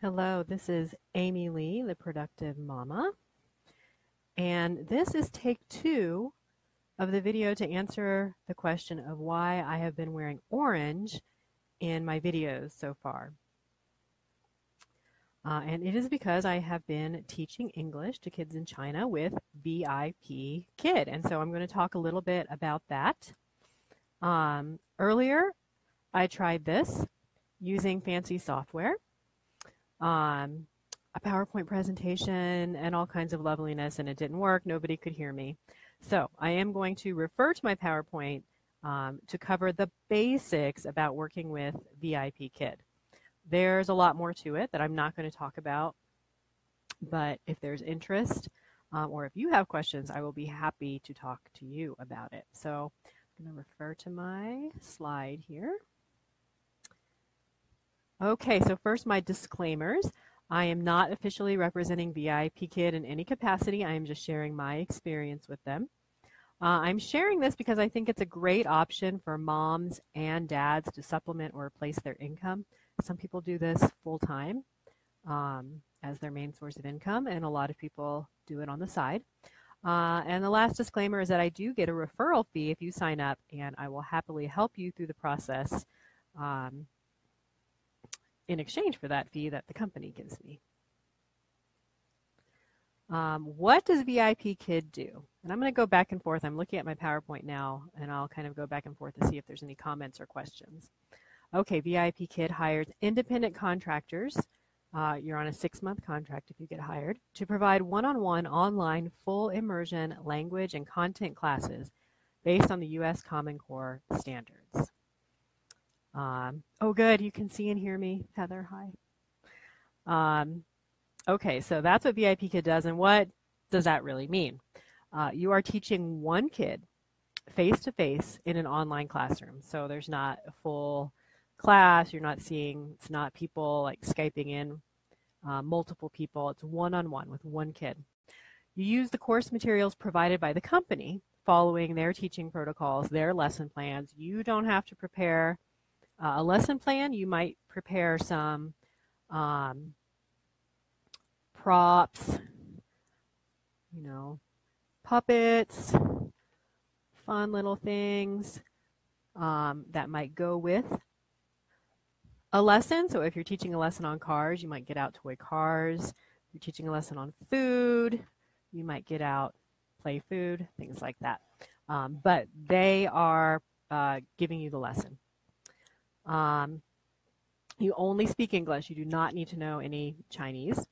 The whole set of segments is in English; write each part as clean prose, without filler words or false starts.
Hello, this is Amy Lee, the Productive Mama, and this is take 2 of the video to answer the question of why I have been wearing orange in my videos so far. And it is because I have been teaching English to kids in China with VIPKid, and so I'm going to talk a little bit about that. Earlier, I tried this using fancy software. A PowerPoint presentation and all kinds of loveliness, and it didn't work. Nobody could hear me. So I am going to refer to my PowerPoint to cover the basics about working with VIPKid. There's a lot more to it that I'm not going to talk about, but if there's interest or if you have questions, I will be happy to talk to you about it. So I'm going to refer to my slide here. Okay, so first my disclaimers. I am not officially representing VIPKid in any capacity. I am just sharing my experience with them. I'm sharing this because I think it's a great option for moms and dads to supplement or replace their income. Some people do this full-time as their main source of income, and a lot of people do it on the side. And the last disclaimer is that I do get a referral fee if you sign up, and I will happily help you through the process in exchange for that fee that the company gives me. What does VIPKid do? And I'm going to go back and forth. I'm looking at my PowerPoint now, and I'll kind of go back and forth to see if there's any comments or questions. Okay, VIPKid hires independent contractors. You're on a 6-month contract if you get hired, to provide one-on-one online full immersion language and content classes based on the U.S. Common Core standards. Oh, good. You can see and hear me, Heather. Hi. Okay, so that's what VIPKid does, and what does that really mean? You are teaching one kid face-to-face in an online classroom. So there's not a full class. You're not seeing, it's not people like Skyping in multiple people. It's one-on-one with one kid. You use the course materials provided by the company, following their teaching protocols, their lesson plans. You don't have to prepare a lesson plan. You might prepare some props, puppets, fun little things that might go with a lesson. So if you're teaching a lesson on cars, you might get out toy cars. If you're teaching a lesson on food, you might get out play food, things like that. But they are giving you the lesson. You only speak English. You do not need to know any Chinese.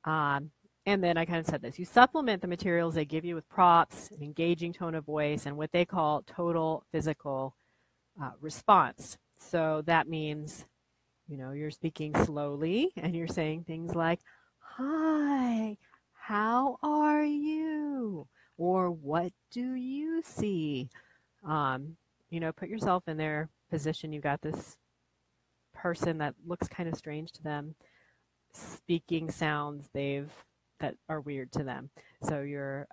And then I kind of said this. You supplement the materials they give you with props, an engaging tone of voice, and what they call total physical response. So that means, you're speaking slowly and you're saying things like, "Hi, how are you?" Or "What do you see?" Put yourself in their position. You've got this person that looks kind of strange to them, speaking sounds that are weird to them. So you're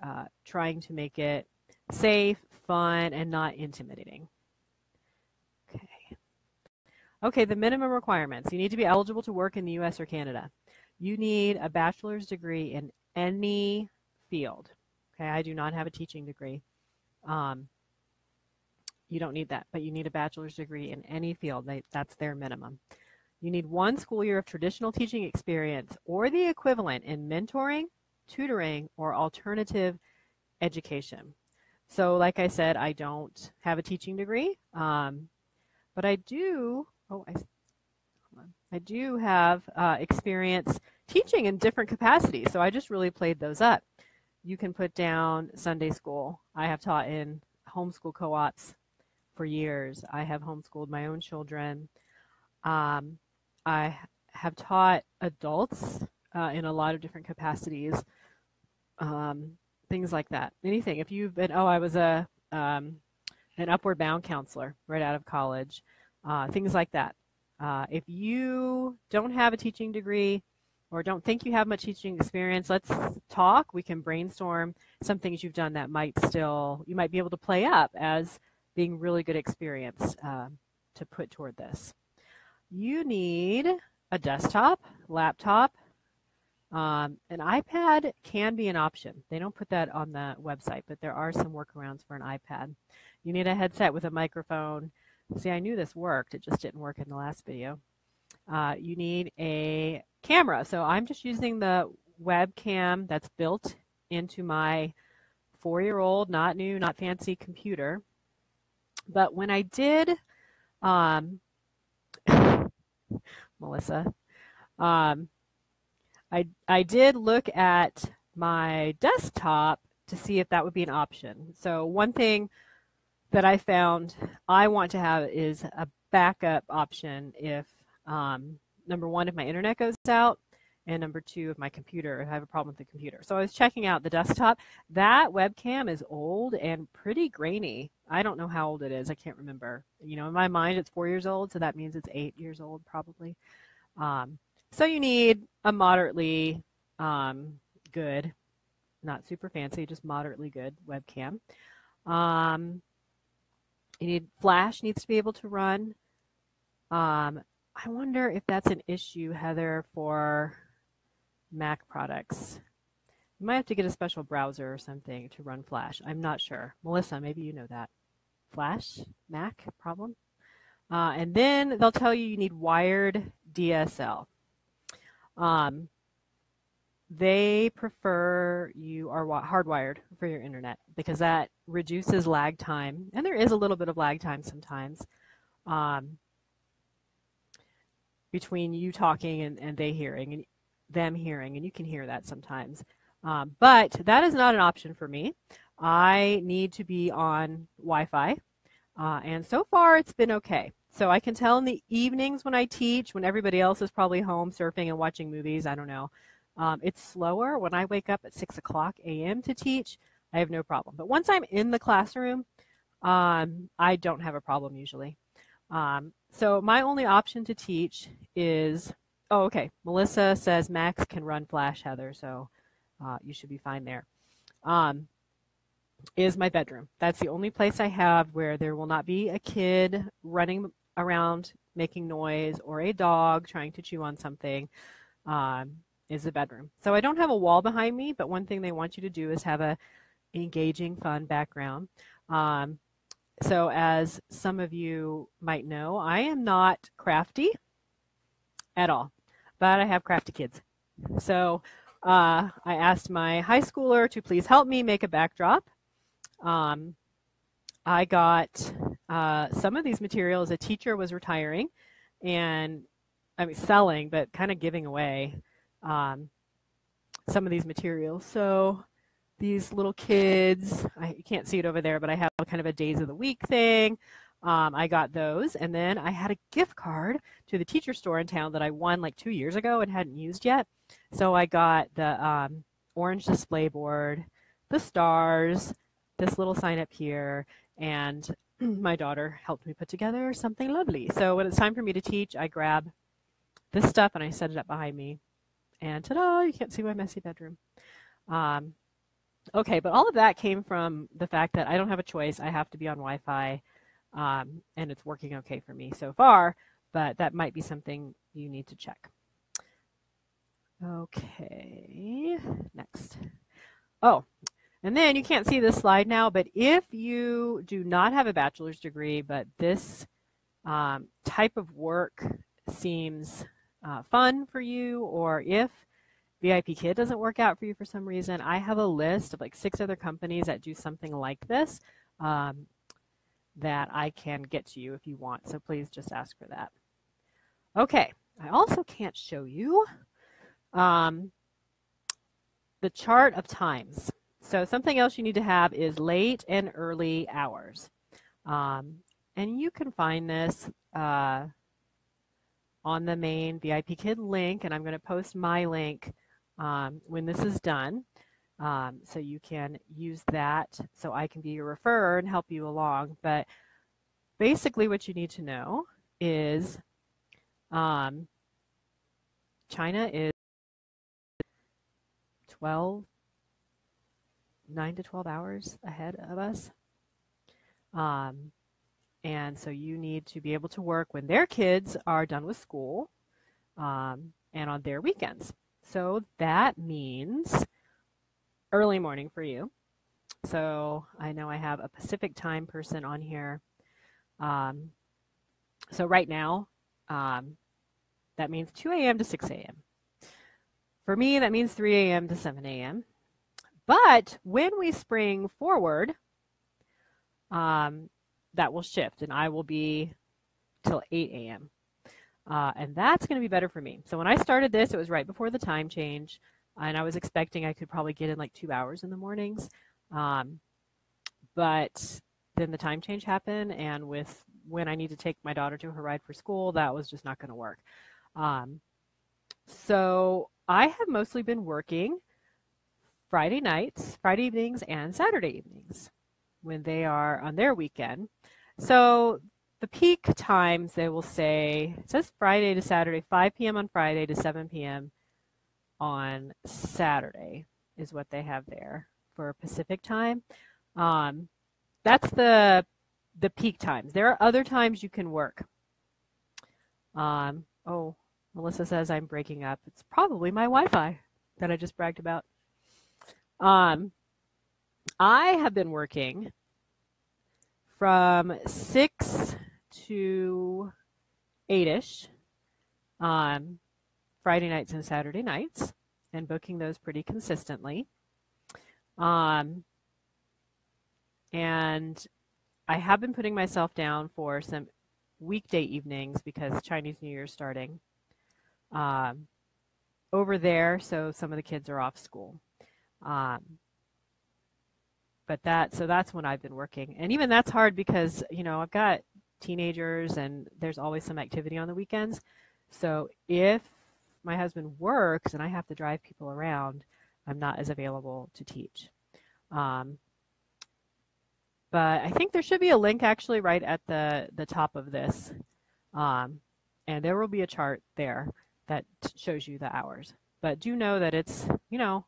trying to make it safe, fun, and not intimidating. Okay, the minimum requirements. You need to be eligible to work in the U.S. or Canada. You need a bachelor's degree in any field. Okay, I do not have a teaching degree. You don't need that, but you need a bachelor's degree in any field. That's their minimum. You need 1 school year of traditional teaching experience or the equivalent in mentoring, tutoring, or alternative education. So like I said, I don't have a teaching degree, but I do, I do have experience teaching in different capacities. So I just really played those up. You can put down Sunday school. I have taught in homeschool co-ops for years. I have homeschooled my own children. I have taught adults in a lot of different capacities, things like that. Anything. If you've been, I was an upward bound counselor right out of college, things like that. If you don't have a teaching degree or don't think you have much teaching experience, let's talk. We can brainstorm some things you've done that you might be able to play up as being really good experience to put toward this. You need a desktop, laptop. An iPad can be an option. They don't put that on the website, but there are some workarounds for an iPad. You need a headset with a microphone. See, I knew this worked. It just didn't work in the last video. You need a camera. So I'm just using the webcam that's built into my 4-year-old, not new, not fancy computer. But when I did, Melissa, I did look at my desktop to see if that would be an option. So one thing that I found I want to have is a backup option if, number one, if my internet goes out, and number two, if my computer, if I have a problem with the computer. So I was checking out the desktop. That webcam is old and pretty grainy. I don't know how old it is. I can't remember. You know, in my mind, it's 4 years old, so that means it's 8 years old probably. So you need a moderately good, not super fancy, just moderately good webcam. You need flash, needs to be able to run. I wonder if that's an issue, Heather, for Mac products. You might have to get a special browser or something to run Flash. I'm not sure. Melissa, maybe you know that. Flash, Mac problem? And then they'll tell you need wired DSL. They prefer you are hardwired for your internet because that reduces lag time. And there is a little bit of lag time sometimes between you talking and they hearing and them hearing, and you can hear that sometimes. But that is not an option for me. I need to be on Wi-Fi, and so far it's been okay. So I can tell in the evenings when I teach, when everybody else is probably home surfing and watching movies, I don't know. It's slower. When I wake up at 6 o'clock a.m. to teach, I have no problem. But once I'm in the classroom, I don't have a problem usually. So my only option to teach is, oh, okay, Melissa says Macs can run Flash, Heather, so you should be fine there. Is my bedroom. That's the only place I have where there will not be a kid running around making noise or a dog trying to chew on something, is the bedroom. So I don't have a wall behind me, but one thing they want you to do is have a engaging, fun background. So as some of you might know, I am not crafty at all, but I have crafty kids. So I asked my high schooler to please help me make a backdrop. I got some of these materials. A teacher was retiring and selling, but kind of giving away some of these materials. So these little kids, you can't see it over there, but I have kind of a days of the week thing. I got those, and then I had a gift card to the teacher store in town that I won like 2 years ago and hadn't used yet. So I got the orange display board, the stars, this little sign up here, and my daughter helped me put together something lovely. So when it's time for me to teach, I grab this stuff and I set it up behind me, and ta-da, you can't see my messy bedroom. Okay, but all of that came from the fact that I don't have a choice. I have to be on Wi-Fi, and it's working okay for me so far, but that might be something you need to check. Okay, next. Oh, and then you can't see this slide now, but if you do not have a bachelor's degree, but this type of work seems fun for you, or if VIPKid doesn't work out for you for some reason, I have a list of like 6 other companies that do something like this that I can get to you if you want. So please just ask for that. Okay, I also can't show you the chart of times. So something else you need to have is late and early hours. And you can find this on the main VIPKid link, and I'm going to post my link when this is done, so you can use that so I can be your referrer and help you along. But basically what you need to know is China is 9 to 12 hours ahead of us. And so you need to be able to work when their kids are done with school. and on their weekends. So that means early morning for you. So I know I have a Pacific time person on here. So right now, that means 2 a.m. to 6 a.m. For me, that means 3 a.m. to 7 a.m. But when we spring forward, that will shift, and I will be till 8 a.m. And that's going to be better for me. So when I started this, it was right before the time change, and I was expecting I could probably get in like 2 hours in the mornings. But then the time change happened, and with when I need to take my daughter to her ride for school, that was just not going to work. So I have mostly been working Friday nights, Friday evenings, and Saturday evenings when they are on their weekend. So the peak times, they will say, it says Friday to Saturday, 5 p.m. on Friday to 7 p.m. on Saturday is what they have there for Pacific time. That's the peak times. There are other times you can work. Oh, Melissa says I'm breaking up. It's probably my Wi-Fi that I just bragged about. I have been working from 6 to 8-ish on Friday nights and Saturday nights, and booking those pretty consistently. And I have been putting myself down for some weekday evenings because Chinese New Year is starting over there, so some of the kids are off school. But that's when I've been working. And even that's hard because, you know, I've got teenagers and there's always some activity on the weekends. So if my husband works and I have to drive people around, I'm not as available to teach. But I think there should be a link actually right at the top of this. And there will be a chart there that shows you the hours. But do know that it's, you know,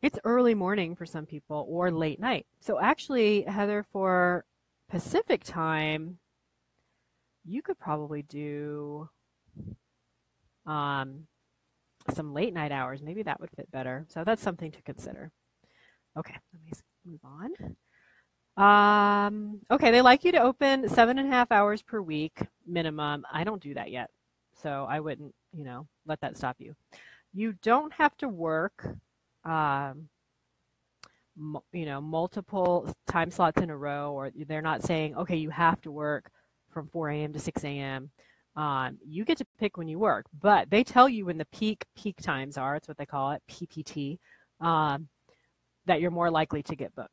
it's early morning for some people or late night. So actually, Heather, for Pacific time, you could probably do some late night hours. Maybe that would fit better. So that's something to consider. Okay, let me move on. Okay, they like you to open 7.5 hours per week minimum. I don't do that yet, so I wouldn't, you know, let that stop you. You don't have to work, you know, multiple time slots in a row, or they're not saying, okay, you have to work from 4 a.m. to 6 a.m. You get to pick when you work, but they tell you when the peak times are. It's what they call it, PPT, that you're more likely to get booked.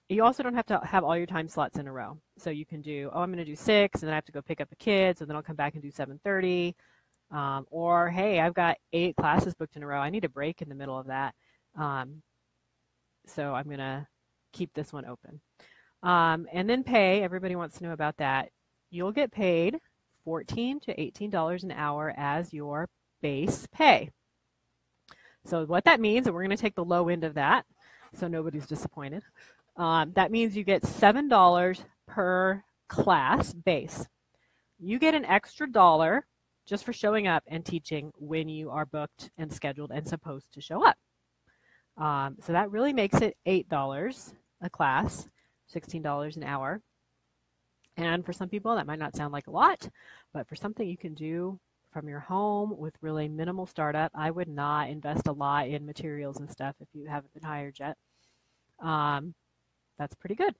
You also don't have to have all your time slots in a row. So you can do, oh, I'm going to do 6, and then I have to go pick up a kid, so then I'll come back and do 7:30. Or, hey, I've got 8 classes booked in a row. I need a break in the middle of that. So I'm going to keep this one open. And then pay, everybody wants to know about that. You'll get paid $14 to $18 an hour as your base pay. So what that means, and we're going to take the low end of that so nobody's disappointed. That means you get $7 per class base. You get an extra $1 just for showing up and teaching when you are booked and scheduled and supposed to show up. So that really makes it $8 a class, $16 an hour. And for some people, that might not sound like a lot, but for something you can do from your home with really minimal startup, I would not invest a lot in materials and stuff if you haven't been hired yet. That's pretty good.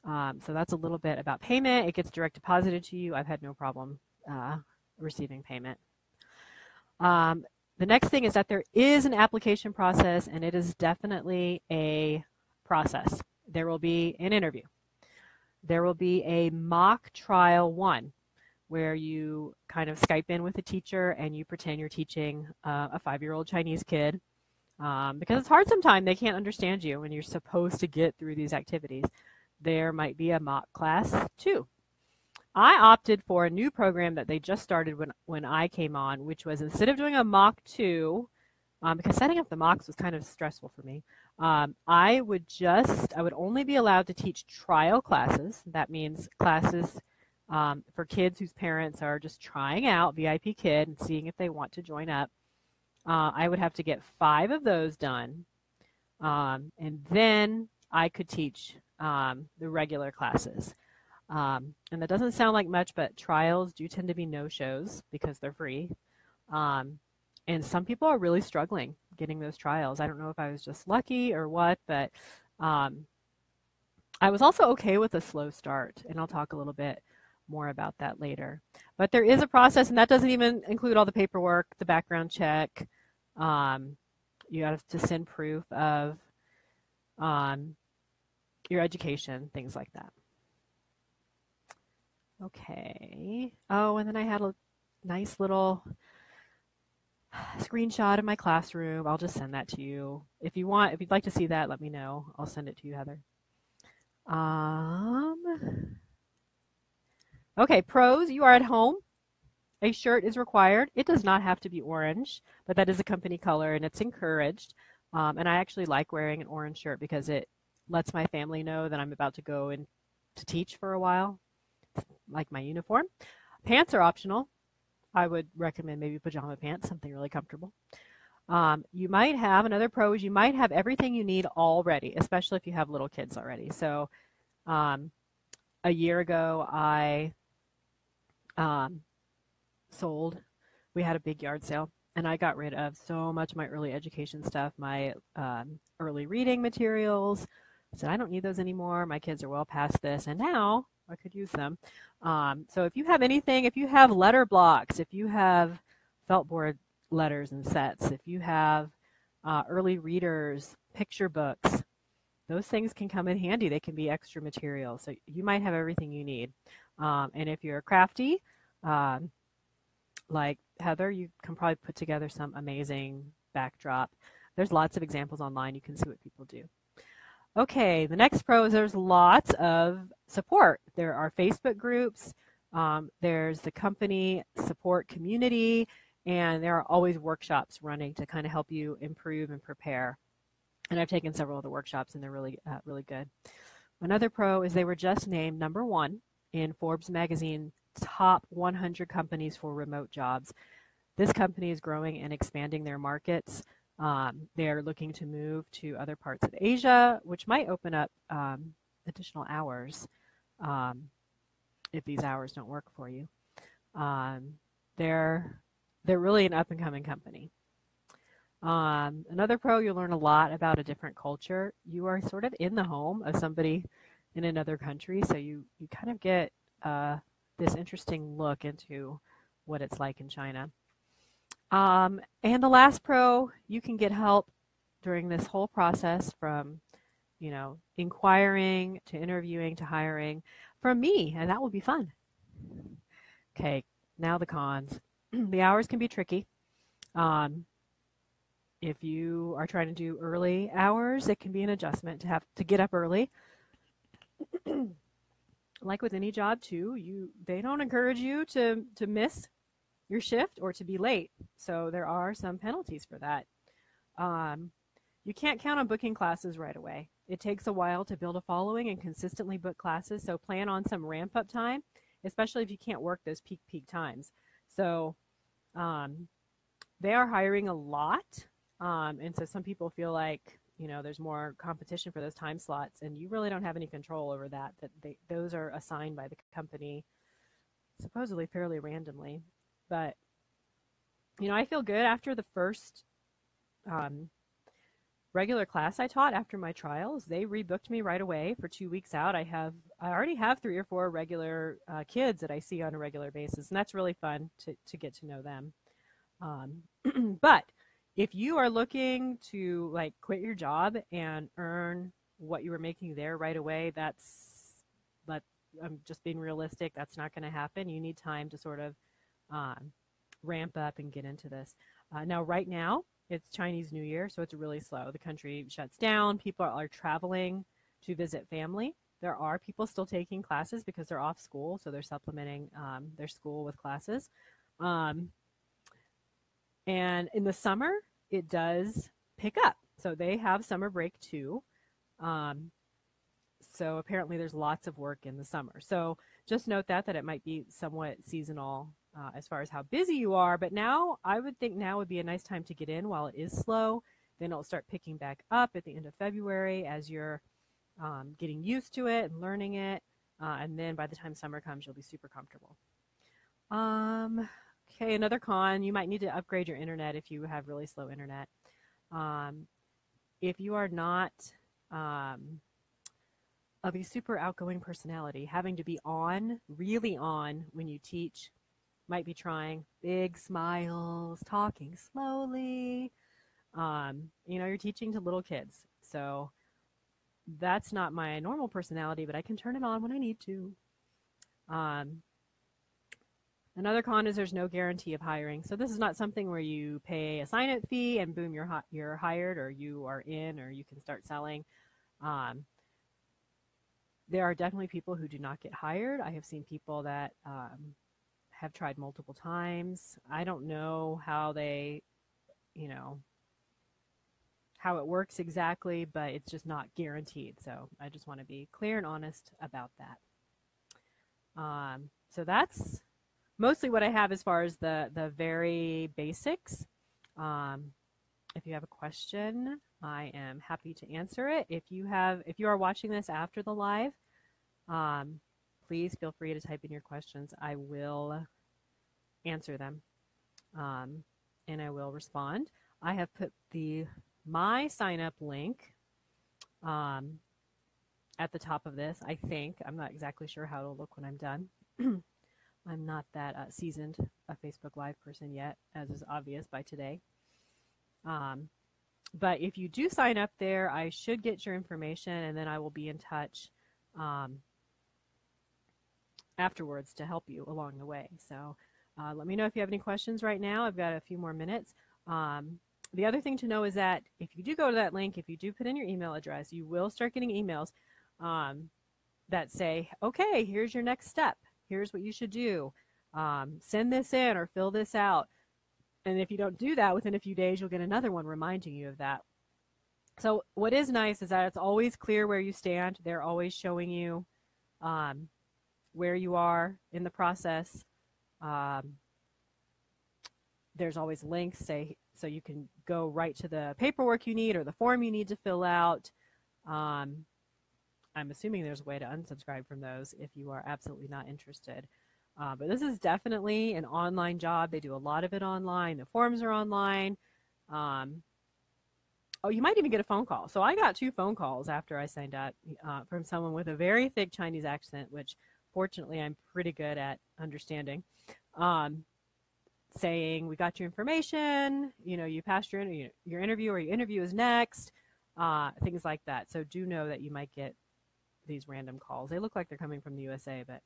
So that's a little bit about payment. It gets direct deposited to you. I've had no problem receiving payment. The next thing is that there is an application process, and it is definitely a process. There will be an interview. There will be a mock trial 1 where you kind of Skype in with a teacher and you pretend you're teaching a 5-year-old Chinese kid. Because it's hard sometimes, they can't understand you when you're supposed to get through these activities. There might be a mock class 2. I opted for a new program that they just started when I came on, which was instead of doing a mock 2, because setting up the mocks was kind of stressful for me, I would only be allowed to teach trial classes. That means classes For kids whose parents are just trying out VIPKid and seeing if they want to join up, I would have to get 5 of those done, and then I could teach the regular classes. And that doesn't sound like much, but trials do tend to be no-shows because they're free. And some people are really struggling getting those trials. I don't know if I was just lucky or what, but I was also okay with a slow start, and I'll talk a little bit more about that later. But there is a process, and that doesn't even include all the paperwork, the background check. You have to send proof of your education, things like that. Okay. Oh, and then I had a nice little screenshot of my classroom. I'll just send that to you. If you'd like to see that, let me know. I'll send it to you, Heather. Okay, pros, you are at home. A shirt is required. It does not have to be orange, but that is a company color and it's encouraged. And I actually like wearing an orange shirt because it lets my family know that I'm about to go in to teach for a while, like my uniform. Pants are optional. I would recommend maybe pajama pants, something really comfortable. You might have, another pro is you might have everything you need already, especially if you have little kids already. So a year ago, I we had a big yard sale, and I got rid of so much of my early education stuff, my early reading materials. I said, I don't need those anymore. My kids are well past this, and now I could use them. So if you have anything, if you have letter blocks, if you have felt board letters and sets, if you have early readers, picture books, those things can come in handy. They can be extra material. So you might have everything you need. And if you're crafty, like Heather, you can probably put together some amazing backdrop. There's lots of examples online. You can see what people do. Okay, the next pro is there's lots of support. There are Facebook groups, there's the company support community, and there are always workshops running to kind of help you improve and prepare. And I've taken several of the workshops, and they're really, really good. Another pro is they were just named #1 in Forbes magazine top 100 companies for remote jobs. This company is growing and expanding their markets. They're looking to move to other parts of Asia, which might open up additional hours if these hours don't work for you. They're really an up-and-coming company. Another pro, you'll learn a lot about a different culture. You are sort of in the home of somebody in another country, so you kind of get this interesting look into what it's like in China. And the last pro, you can get help during this whole process from, inquiring to interviewing to hiring from me, and that will be fun. Okay, now the cons. The hours can be tricky. If you are trying to do early hours, it can be an adjustment to have to get up early. Like with any job too, they don't encourage you to miss your shift or to be late. So there are some penalties for that. You can't count on booking classes right away. It takes a while to build a following and consistently book classes. So plan on some ramp up time, especially if you can't work those peak times. So they are hiring a lot. And so some people feel like, there's more competition for those time slots, and you really don't have any control over that. Those are assigned by the company supposedly fairly randomly. But, I feel good after the first regular class I taught after my trials. They rebooked me right away for 2 weeks out. I already have 3 or 4 regular kids that I see on a regular basis, and that's really fun to get to know them. But if you are looking to quit your job and earn what you were making there right away, I'm just being realistic. That's not going to happen. You need time to sort of ramp up and get into this. Now, right now, it's Chinese New Year, so it's really slow. The country shuts down. People are traveling to visit family. There are people still taking classes because they're off school, so they're supplementing their school with classes. And in the summer, it does pick up. So they have summer break too. So apparently there's lots of work in the summer. So just note that it might be somewhat seasonal as far as how busy you are. But now I would think now would be a nice time to get in while it is slow. Then it'll start picking back up at the end of February as you're getting used to it and learning it. And then by the time summer comes, you'll be super comfortable. Okay, another con, you might need to upgrade your internet if you have really slow internet. If you are not of a super outgoing personality, having to be on, really on when you teach, might be trying. Big smiles, talking slowly. You're teaching to little kids. So that's not my normal personality, but I can turn it on when I need to. Another con is there's no guarantee of hiring. So this is not something where you pay a sign-up fee and boom, you're hired, or you are in, or you can start selling. There are definitely people who do not get hired. I have seen people that have tried multiple times. I don't know how they, how it works exactly, but it's just not guaranteed. So I just want to be clear and honest about that. So that's mostly what I have as far as the very basics. If you have a question, I am happy to answer it. If you are watching this after the live, please feel free to type in your questions. I will answer them, and I will respond. I have put my sign up link at the top of this, I think. I'm not exactly sure how it'll look when I'm done. I'm not that seasoned a Facebook Live person yet, as is obvious by today. But if you do sign up there, I should get your information, and then I will be in touch afterwards to help you along the way. So let me know if you have any questions right now. I've got a few more minutes. The other thing to know is that if you do go to that link, if you do put in your email address, you will start getting emails that say, okay, here's your next step. Here's what you should do. Send this in or fill this out. And if you don't do that, within a few days, you'll get another one reminding you of that. So what is nice is that it's always clear where you stand. They're always showing you where you are in the process. There's always links, so you can go right to the paperwork you need or the form you need to fill out. I'm assuming there's a way to unsubscribe from those if you are absolutely not interested. But this is definitely an online job. They do a lot of it online. The forms are online. You might even get a phone call. So I got 2 phone calls after I signed up from someone with a very thick Chinese accent, which fortunately I'm pretty good at understanding, saying, we got your information, you passed your interview, or your interview is next, things like that. So do know that you might get these random calls. They look like they're coming from the USA, but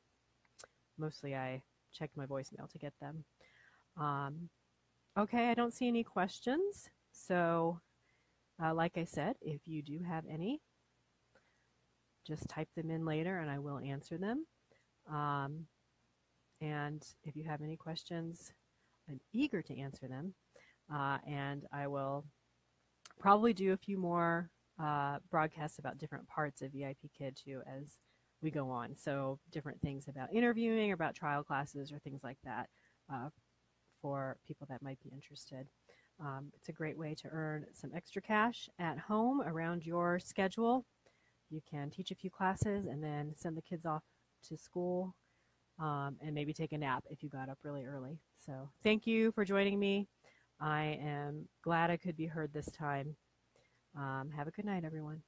mostly I checked my voicemail to get them. Okay, I don't see any questions. So like I said, if you do have any, just type them in later and I will answer them. And if you have any questions, I'm eager to answer them. And I will probably do a few more broadcasts about different parts of VIPKid too as we go on. So different things about interviewing, or about trial classes, or things like that for people that might be interested. It's a great way to earn some extra cash at home around your schedule. You can teach a few classes and then send the kids off to school and maybe take a nap if you got up really early. So thank you for joining me. I am glad I could be heard this time. Have a good night, everyone.